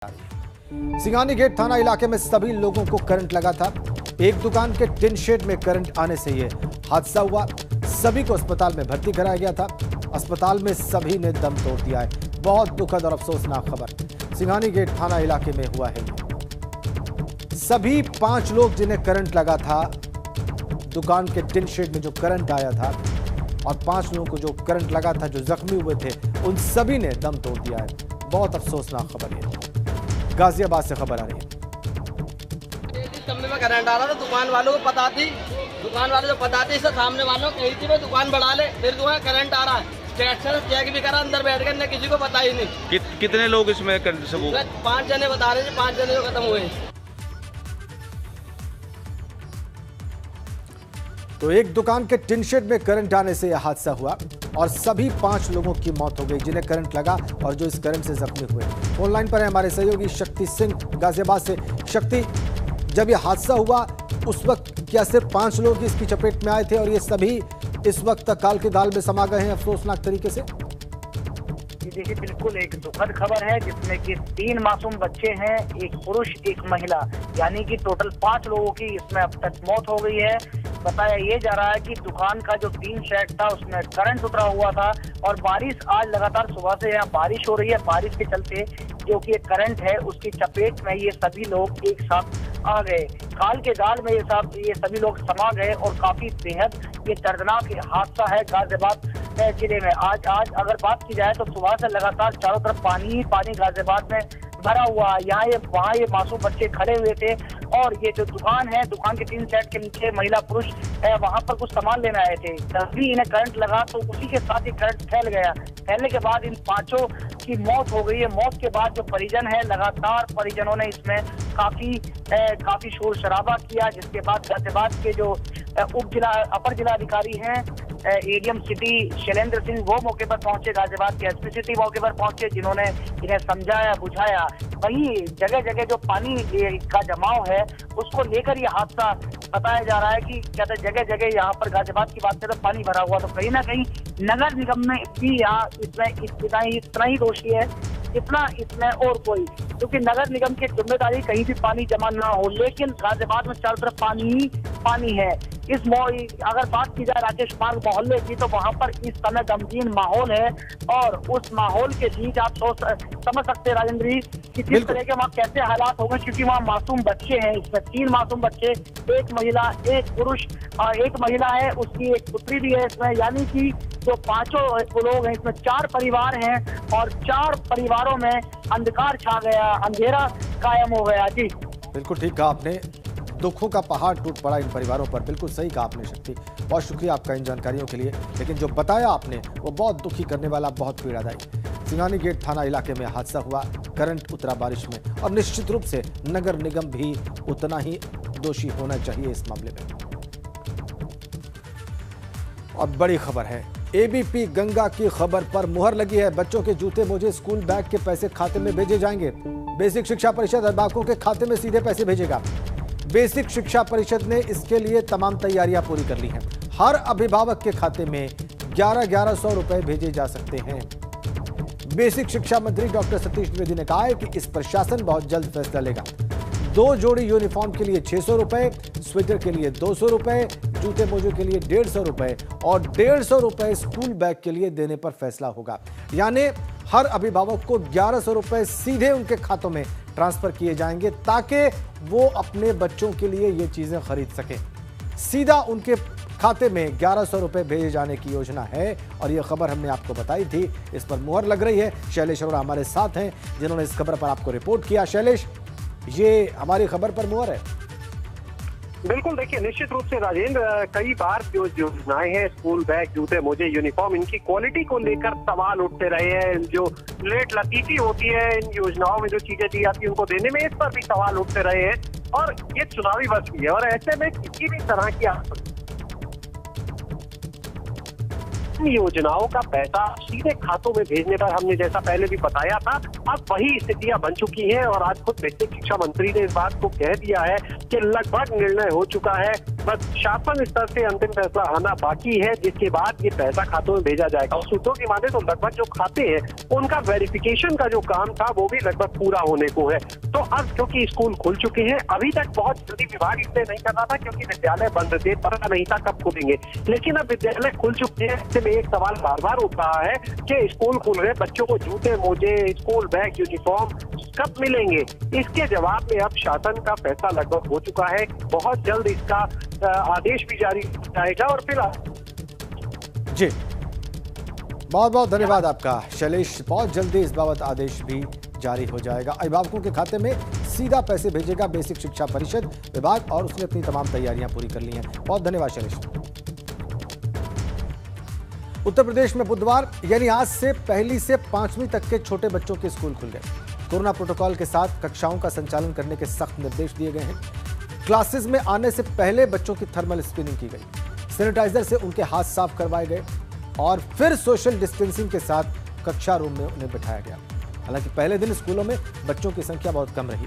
Singhani gate थाना इलाके में सभी लोगों को करंट लगा था। एक दुकान के टिन शेड में करंट आने से यह हादसा हुआ। सभी को अस्पताल में भर्ती कराया गया था। अस्पताल में सभी ने दम तोड़ दिया है। बहुत दुखद और अफसोसनाक खबर सिंघानी गेट थाना इलाके में हुआ है। सभी 5 लोग जिन्हें करंट लगा था, दुकान के टिन शेड में जो करंट आया था, और 5 लोगों को जो करंट लगा था, जो जख्मी हुए थे, उन सभी ने दम तोड़ दिया है। बहुत अफसोसनाक खबर है। गाजियाबाद से खबर आ रही है। कमरे में करंट आ रहा था, दुकान वालों को पता थी, दुकान वाले जो पता थी, इससे सामने वालों कही थी मैं दुकान बढ़ा ले, फिर दुकान करंट आ रहा है। चेक भी करा, अंदर बैठ कर, किसी को पता ही नहीं। कितने लोग इसमें सब? 5 जने बता रहे थे, 5 जने जो खत्म हुए। तो एक दुकान के टिन शेड में करंट आने से यह हादसा हुआ और सभी 5 लोगों की मौत हो गई जिन्हें करंट लगा और जो इस करंट से जख्मी हुए। ऑनलाइन पर है हमारे सहयोगी शक्ति सिंह गाजियाबाद से। शक्ति, जब यह हादसा हुआ उस वक्त क्या सिर्फ 5 लोग इसकी चपेट में आए थे और ये सभी इस वक्त काल के दाल में समा गए हैं अफसोसनाक तरीके से? देखिए, बिल्कुल एक दुखद खबर है जिसमें कि 3 मासूम बच्चे हैं, एक पुरुष एक महिला, यानी कि टोटल 5 लोगों की इसमें अब तक मौत हो गई है। बताया ये जा रहा है कि दुकान का जो टीन शेड था उसमें करंट उतरा हुआ था और बारिश आज लगातार सुबह से यहाँ बारिश हो रही है। बारिश के चलते जो कि करंट है उसकी चपेट में ये सभी लोग एक साथ आ गए। काल के दाल में ये सभी लोग समा गए और काफी बेहद ये दर्दनाक हादसा है गाजियाबाद जिले में। आज अगर बात की जाए तो सुबह से लगातार चारों तरफ पानी ही पानी गाजियाबाद में भरा हुआ। वहाँ ये मासूम बच्चे खड़े हुए थे और ये जो दुकान है, दुकान के टीन शेड के नीचे महिला पुरुष वहाँ पर कुछ सामान लेने आए थे। तभी इन्हें करंट लगा तो उसी के साथ ही करंट फैल गया। फैलने के बाद इन 5 की मौत हो गई है। मौत के बाद जो परिजन है, लगातार परिजनों ने इसमें काफी शोर शराबा किया, जिसके बाद गाजियाबाद के जो अपर जिला अधिकारी हैं एडीएम सिटी शैलेंद्र सिंह, वो मौके पर पहुंचे। गाजियाबाद के एसपी सिटी मौके पर पहुंचे, जिन्होंने इन्हें समझाया बुझाया। वहीं जगह जगह जो पानी का जमाव है उसको लेकर ये हादसा बताया जा रहा है कि कहते जगह जगह यहाँ पर गाजियाबाद की बात करें तो पानी भरा हुआ। तो कहीं ना कहीं नगर निगम में भी यहाँ इसमें इतना ही दोषी है जितना इसमें और कोई, क्योंकि नगर निगम की जिम्मेदारी कहीं भी पानी जमा ना हो, लेकिन गाजियाबाद में चारों तरफ पानी ही पानी है। अगर बात की जाए राकेश मार्ग मोहल्ले की तो वहाँ पर इस समय गमगीन माहौल है और उस माहौल के बीच आप समझ सकते हैं राजेंद्र जी कि किस तरह के वहाँ कैसे हालात होंगे, क्योंकि वहाँ मासूम बच्चे हैं। इसमें 3 मासूम बच्चे, एक महिला, एक पुरुष और एक महिला है, उसकी एक पुत्री भी है इसमें। यानी कि जो 5 लोग हैं इसमें 4 परिवार हैं और 4 परिवारों में अंधकार छा गया, अंधेरा कायम हो गया। जी बिल्कुल ठीक कहा आपने। दुखों का पहाड़ टूट पड़ा इन परिवारों पर। बिल्कुल सही कहा आपने शक्ति, बहुत शुक्रिया आपका इन जानकारियों के लिए। लेकिन जो बताया आपने वो बहुत दुखी करने वाला, बहुत पीड़ादायी। सिंघानी गेट थाना इलाके में हादसा हुआ, करंट उतरा बारिश में, और निश्चित रूप से नगर निगम भी उतना ही दोषी होना चाहिए इस मामले में। और बड़ी खबर है, एबीपी गंगा की खबर पर मुहर लगी है। बच्चों के जूते मोजे स्कूल बैग के पैसे खाते में भेजे जाएंगे। बेसिक शिक्षा परिषद अभिभावकों के खाते में सीधे पैसे भेजेगा। बेसिक शिक्षा परिषद ने इसके लिए तमाम तैयारियां पूरी कर ली हैं। हर अभिभावक के खाते में 1100 रुपए भेजे जा सकते हैं। बेसिक शिक्षा मंत्री डॉक्टर सतीश द्विवेदी ने कहा है कि इस पर शासन बहुत जल्द फैसला लेगा। 2 जोड़ी यूनिफॉर्म के लिए 600 रुपए, स्वेटर के लिए 200 रुपए, जूते मोजे के लिए 150 रुपए और 150 रुपए स्कूल बैग के लिए देने पर फैसला होगा। यानी हर अभिभावक को 1100 रुपए सीधे उनके खातों में ट्रांसफर किए जाएंगे ताकि वो अपने बच्चों के लिए ये चीजें खरीद सकें। सीधा उनके खाते में 1100 रुपए भेजे जाने की योजना है और ये खबर हमने आपको बताई थी। इस पर मुहर लग रही है। शैलेश अरोड़ा हमारे साथ हैं जिन्होंने इस खबर पर आपको रिपोर्ट किया। शैलेश, ये हमारी खबर पर मुहर है? बिल्कुल, देखिए निश्चित रूप से राजेंद्र, कई बार जो योजनाएं हैं, स्कूल बैग, जूते मोजे, यूनिफॉर्म, इनकी क्वालिटी को लेकर सवाल उठते रहे हैं। जो लेट लतीफी होती है इन योजनाओं में, जो चीजें दी जाती है उनको देने में, इस पर भी सवाल उठते रहे हैं। और ये चुनावी वर्ष भी है और ऐसे में किसी भी तरह की इन योजनाओं का पैसा सीधे खातों में भेजने पर हमने जैसा पहले भी बताया था, अब वही स्थितियां बन चुकी हैं और आज खुद बेसिक शिक्षा मंत्री ने इस बात को कह दिया है कि लगभग निर्णय हो चुका है, बस शासन स्तर से अंतिम फैसला आना बाकी है, जिसके बाद ये पैसा खातों में भेजा जाएगा। और सूत्रों की माने तो लगभग जो खाते हैं उनका वेरिफिकेशन का जो काम था वो भी लगभग पूरा होने को है। तो अब क्योंकि स्कूल खुल चुके हैं, अभी तक बहुत जल्दी विभाग इसलिए नहीं कर रहा था क्योंकि विद्यालय बंद थे, पता नहीं था कब खुलेंगे, लेकिन अब विद्यालय खुल चुके हैं। इससे में एक सवाल बार बार उठ रहा है कि स्कूल खुल गए, बच्चों को जूते मोजे, स्कूल बैग, यूनिफॉर्म कब मिलेंगे? इसके जवाब में अब शासन का फैसला लगभग हो चुका है, बहुत जल्द इसका आदेश भी जारी हो जाएगा। और फिलहाल जी बहुत बहुत धन्यवाद आपका शैलेश। बहुत जल्दी इस बाबत आदेश भी जारी हो जाएगा। अभिभावकों के खाते में सीधा पैसे भेजेगा बेसिक शिक्षा परिषद विभाग और उसने अपनी तमाम तैयारियां पूरी कर ली हैं। बहुत धन्यवाद शैलेश। उत्तर प्रदेश में बुधवार यानी आज से 1ली से 5वीं तक के छोटे बच्चों के स्कूल खुल गए। कोरोना प्रोटोकॉल के साथ कक्षाओं का संचालन करने के सख्त निर्देश दिए गए हैं। क्लासेस में आने से पहले बच्चों की थर्मल स्क्रीनिंग की गई, सैनिटाइजर से उनके हाथ साफ करवाए गए और फिर सोशल डिस्टेंसिंग के साथ कक्षा रूम में उन्हें बिठाया गया। हालांकि पहले दिन स्कूलों में बच्चों की संख्या बहुत कम रही।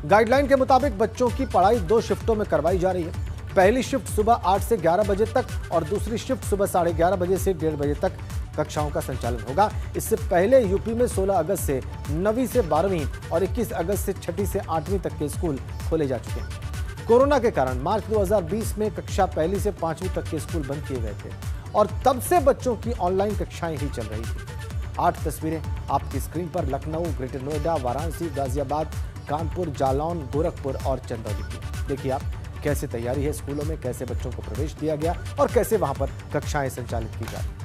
गाइडलाइन के मुताबिक बच्चों की पढ़ाई 2 शिफ्टों में करवाई जा रही है। पहली शिफ्ट सुबह 8 से 11 बजे तक और दूसरी शिफ्ट सुबह 11:30 बजे से 1:30 बजे तक कक्षाओं का संचालन होगा। इससे पहले यूपी में 16 अगस्त से 9वीं से 12वीं और 21 अगस्त से 6ठी से 8वीं तक के स्कूल खोले जा चुके हैं। कोरोना के कारण मार्च 2020 में कक्षा 1ली से 5वीं तक के स्कूल बंद किए गए थे और तब से बच्चों की ऑनलाइन कक्षाएं ही चल रही थी। 8 तस्वीरें आपकी स्क्रीन पर लखनऊ, ग्रेटर नोएडा, वाराणसी, गाजियाबाद, कानपुर, जालौन, गोरखपुर और चंदौली की। देखिए आप कैसे तैयारी है स्कूलों में, कैसे बच्चों को प्रवेश दिया गया और कैसे वहां पर कक्षाएं संचालित की जा रही।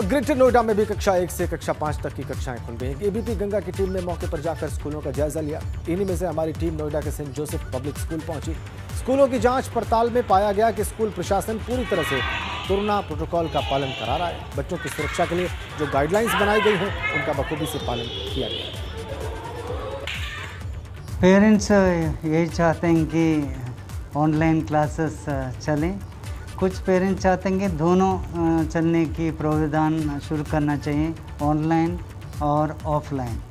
ग्रेटर नोएडा में भी कक्षा 1 से कक्षा 5 तक की कक्षाएं खुल गई। एबीपी गंगा की टीम ने मौके पर जाकर स्कूलों का जायजा लिया। इन्हीं में से हमारी टीम नोएडा के सेंट जोसेफ पब्लिक स्कूल पहुंची। स्कूलों की जांच पड़ताल में पाया गया कि स्कूल प्रशासन पूरी तरह से कोरोना प्रोटोकॉल का पालन करा रहा है। बच्चों की सुरक्षा के लिए जो गाइडलाइंस बनाई गई हैं उनका बखूबी से पालन किया गया। पेरेंट्स यही चाहते हैं कि ऑनलाइन क्लासेस चलें। कुछ पेरेंट्स चाहते हैं कि दोनों चलने की प्रावधान शुरू करना चाहिए, ऑनलाइन और ऑफलाइन।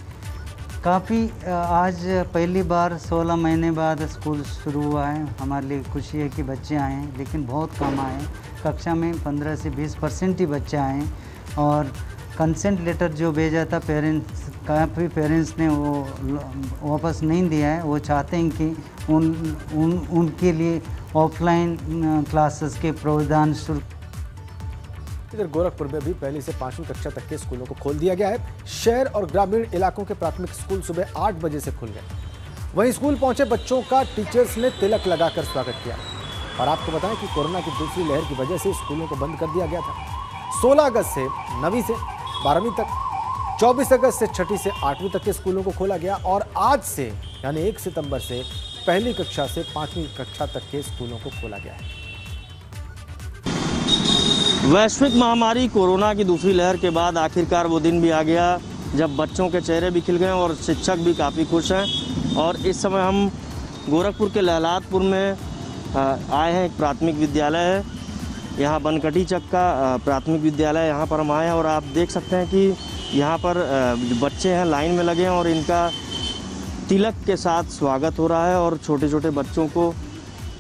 काफ़ी आज पहली बार 16 महीने बाद स्कूल शुरू हुआ है। हमारे लिए खुशी है कि बच्चे आए हैं, लेकिन बहुत कम आए हैं। कक्षा में 15 से 20% ही बच्चे आए हैं और कंसेंट लेटर जो भेजा था काफ़ी पेरेंट्स ने वो वापस नहीं दिया है। वो चाहते हैं कि उनके लिए ऑफलाइन क्लासेस के प्रावधान शुरू। इधर गोरखपुर में भी 1ली से 5वीं कक्षा तक के स्कूलों को खोल दिया गया है। शहर और ग्रामीण इलाकों के प्राथमिक स्कूल सुबह 8 बजे से खुल गए। वहीं स्कूल पहुंचे बच्चों का टीचर्स ने तिलक लगाकर स्वागत किया। और आपको बताएं कि कोरोना की दूसरी लहर की वजह से स्कूलों को बंद कर दिया गया था। 16 अगस्त से 9वीं से 12वीं तक, 24 अगस्त से 6ठी से 8वीं तक के स्कूलों को खोला गया और आज से यानी 1 सितंबर से 1ली कक्षा से 5वीं कक्षा तक के स्कूलों को खोला गया है। वैश्विक महामारी कोरोना की दूसरी लहर के बाद आखिरकार वो दिन भी आ गया जब बच्चों के चेहरे भी खिल गए और शिक्षक भी काफ़ी खुश हैं। और इस समय हम गोरखपुर के लहलादपुर में आए हैं। एक प्राथमिक विद्यालय है, यहाँ बनकटी चक का प्राथमिक विद्यालय, यहाँ पर हम आए हैं और आप देख सकते हैं कि यहाँ पर बच्चे हैं लाइन में लगे हैं और इनका तिलक के साथ स्वागत हो रहा है। और छोटे छोटे बच्चों को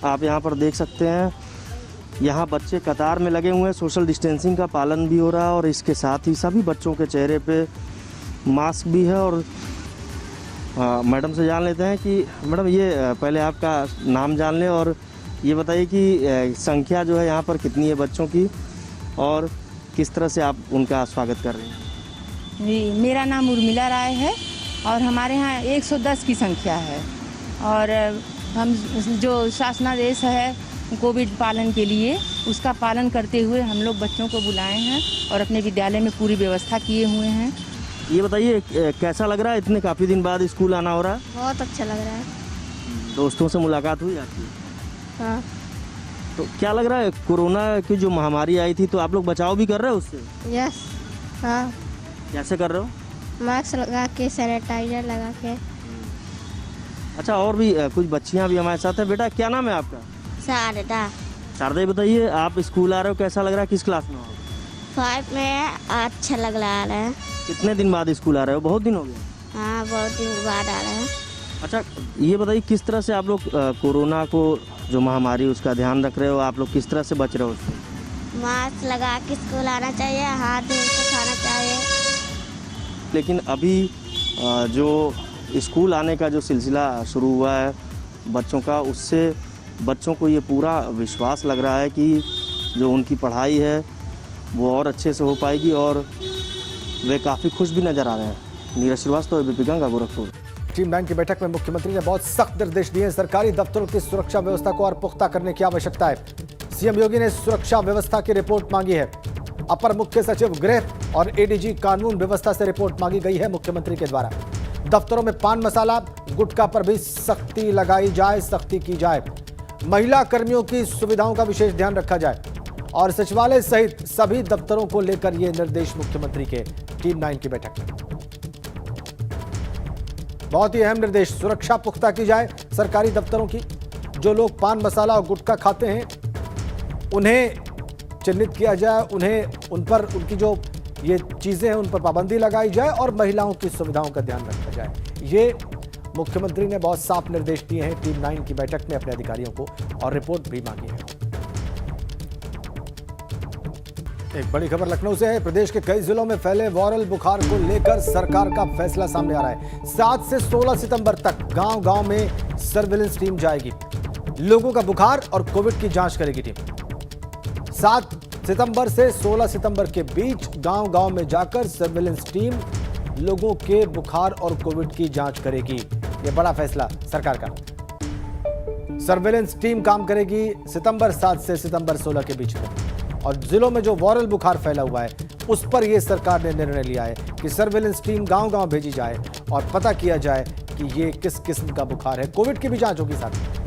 आप यहाँ पर देख सकते हैं, यहाँ बच्चे कतार में लगे हुए हैं। सोशल डिस्टेंसिंग का पालन भी हो रहा है और इसके साथ ही सभी बच्चों के चेहरे पे मास्क भी है। और मैडम से जान लेते हैं कि मैडम ये पहले आपका नाम जान लें और ये बताइए कि संख्या जो है यहाँ पर कितनी है बच्चों की और किस तरह से आप उनका स्वागत कर रहे हैं। जी, मेरा नाम उर्मिला राय है और हमारे यहाँ 110 की संख्या है। और हम जो शासनादेश है कोविड पालन के लिए, उसका पालन करते हुए हम लोग बच्चों को बुलाए हैं और अपने विद्यालय में पूरी व्यवस्था किए हुए हैं। ये बताइए कैसा लग रहा है, इतने काफ़ी दिन बाद स्कूल आना हो रहा है? बहुत अच्छा लग रहा है। दोस्तों से मुलाकात हुई आपकी? हाँ। तो क्या लग रहा है, कोरोना की जो महामारी आई थी तो आप लोग बचाव भी कर रहे हो उससे? यस। हाँ। कैसे कर रहे हो? मास्क लगा के, सैनिटाइजर लगा के। अच्छा, और भी कुछ बच्चियां भी हमारे साथ हैं। बेटा क्या नाम है आपका? शारदा। शारदा बताइए, आप स्कूल आ रहे हो, कैसा लग रहा है, किस क्लास में हो? 5 में अच्छा लग रहा है। कितने दिन बाद स्कूल आ रहे हो? बहुत दिन हो गए। हाँ, बहुत दिन बाद आ रहे हैं। अच्छा, ये बताइए किस तरह से आप लोग कोरोना को जो महामारी उसका ध्यान रख रहे हो, आप लोग किस तरह से बच रहे हो उससे? मास्क लगा के स्कूल आना चाहिए, हाथ धो के खाना चाहिए। लेकिन अभी जो स्कूल आने का जो सिलसिला शुरू हुआ है बच्चों का, उससे बच्चों को ये पूरा विश्वास लग रहा है कि जो उनकी पढ़ाई है वो और अच्छे से हो पाएगी और वे काफ़ी खुश भी नज़र आ रहे हैं। नीरज श्रीवास्तव, एबीपी गंगा, गोरखपुर। टीम 9 की बैठक में मुख्यमंत्री ने बहुत सख्त निर्देश दिए। सरकारी दफ्तरों की सुरक्षा व्यवस्था को और पुख्ता करने की आवश्यकता है। सीएम योगी ने सुरक्षा व्यवस्था की रिपोर्ट मांगी है। अपर मुख्य सचिव गृह और एडीजी कानून व्यवस्था से रिपोर्ट मांगी गई है मुख्यमंत्री के द्वारा। दफ्तरों में पान मसाला, गुटखा पर भी सख्ती लगाई जाए, सख्ती की जाए। महिला कर्मियों की सुविधाओं का विशेष ध्यान रखा जाए और सचिवालय सहित सभी दफ्तरों को लेकर ये निर्देश मुख्यमंत्री के टीम 9 की बैठक में। बहुत ही अहम निर्देश, सुरक्षा पुख्ता की जाए सरकारी दफ्तरों की। जो लोग पान मसाला और गुटखा खाते हैं उन्हें चिन्हित किया जाए, उन्हें उन पर उनकी जो ये चीजें हैं उन पर पाबंदी लगाई जाए और महिलाओं की सुविधाओं का ध्यान रखा जाए। ये मुख्यमंत्री ने बहुत साफ निर्देश दिए हैं टीम 9 की बैठक में अपने अधिकारियों को और रिपोर्ट भी मांगी है। एक बड़ी खबर लखनऊ से है। प्रदेश के कई जिलों में फैले वायरल बुखार को लेकर सरकार का फैसला सामने आ रहा है। 7 से 16 सितंबर तक गांव-गांव में सर्विलेंस टीम जाएगी। लोगों का बुखार और कोविड की जांच करेगी टीम। 7 सितंबर से 16 सितंबर के बीच गांव-गांव में जाकर सर्विलेंस टीम लोगों के बुखार और कोविड की जांच करेगी। यह बड़ा फैसला सरकार का। सर्विलेंस टीम काम करेगी सितंबर 7 से सितंबर 16 के बीच में। और जिलों में जो वायरल बुखार फैला हुआ है उस पर यह सरकार ने निर्णय लिया है कि सर्विलेंस टीम गांव-गांव भेजी जाए और पता किया जाए कि ये किस किस्म का बुखार है। कोविड की भी जांच होगी साथ में।